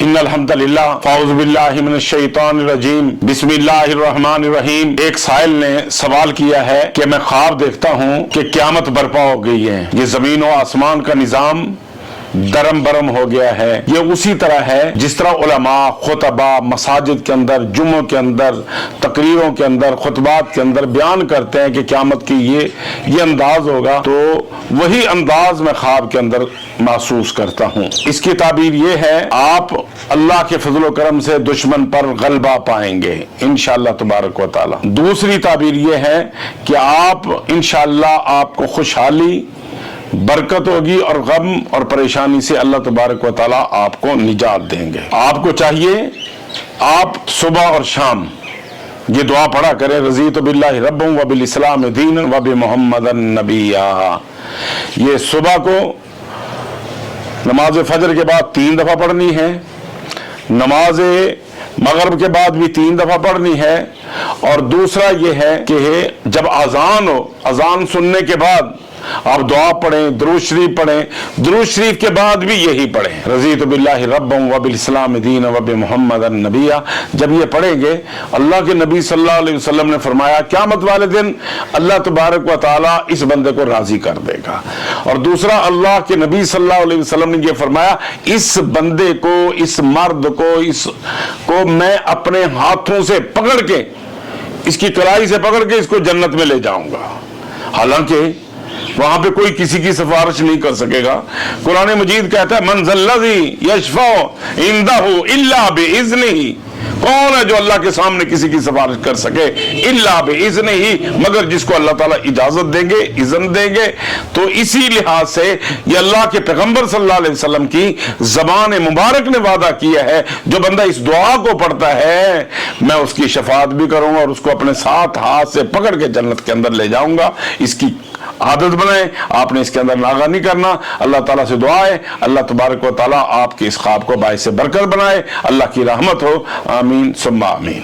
ان الحمدللہ فاعوذ باللہ من الشیطان الرجیم بسم اللہ الرحمن الرحیم۔ ایک سائل نے سوال کیا ہے کہ میں خواب دیکھتا ہوں کہ قیامت برپا ہو گئی ہے، یہ زمین و آسمان کا نظام درم برم ہو گیا ہے۔ یہ اسی طرح ہے جس طرح علماء خطبہ مساجد کے اندر، جمعوں کے اندر، تقریروں کے اندر، خطبات کے اندر بیان کرتے ہیں کہ قیامت کی یہ انداز ہوگا، تو وہی انداز میں خواب کے اندر محسوس کرتا ہوں۔ اس کی تعبیر یہ ہے، آپ اللہ کے فضل و کرم سے دشمن پر غلبہ پائیں گے انشاءاللہ تبارک و تعالی۔ دوسری تعبیر یہ ہے کہ آپ انشاءاللہ آپ کو خوشحالی، برکت ہوگی اور غم اور پریشانی سے اللہ تبارک و تعالی آپ کو نجات دیں گے۔ آپ کو چاہیے آپ صبح اور شام یہ دعا پڑھا کریں، رضیت باللہ ربا وبالاسلام دینا وبمحمد نبیا۔ یہ صبح کو نماز فجر کے بعد 3 دفعہ پڑھنی ہے، نماز مغرب کے بعد بھی 3 دفعہ پڑھنی ہے، اور دوسرا یہ ہے کہ جب اذان ہو، اذان سننے کے بعد آپ دعا پڑھیں، درود شریف پڑھیں، درود شریف کے بعد بھی یہی پڑھیں، رضیت باللہ ربا وبالاسلام دینا وبمحمد نبیا۔ جب یہ پڑھیں گے، اللہ کے نبی صلی اللہ علیہ وسلم نے فرمایا قیامت والے دن اللہ تبارک و تعالی اس بندے کو راضی کر دے گا۔ اور دوسرا، اللہ کے نبی صلی اللہ علیہ وسلم نے یہ فرمایا، اس بندے کو، اس مرد کو میں اپنے ہاتھوں سے پکڑ کے، اس کی کلائی سے پکڑ کے اس کو جنت میں لے جاؤں گا۔ حالانکہ وہاں پہ کوئی کسی کی سفارش نہیں کر سکے گا۔ قرآن مجید کہتا ہے من ذا الذی یشفع عندہ الا باذنہ، کون ہے جو اللہ کے سامنے کسی کی سفارش کر سکے الا باذنہ، مگر جس کو اللہ تعالیٰ اجازت دیں گے، اذن دیں گے۔ تو اسی لحاظ سے یہ اللہ کے پیغمبر صلی اللہ علیہ وسلم کی زبان مبارک نے وعدہ کیا ہے، جو بندہ اس دعا کو پڑھتا ہے میں اس کی شفاعت بھی کروں گا اور اس کو اپنے ساتھ ہاتھ سے پکڑ کے جنت کے اندر لے جاؤں گا۔ اس کی عادت بنائیں، آپ نے اس کے اندر ناغہ نہیں کرنا۔ اللہ تعالیٰ سے دعا ہے اللہ تبارک و تعالیٰ آپ کے اس خواب کو باعث برکت بنائے، اللہ کی رحمت ہو، آمین ثم آمین۔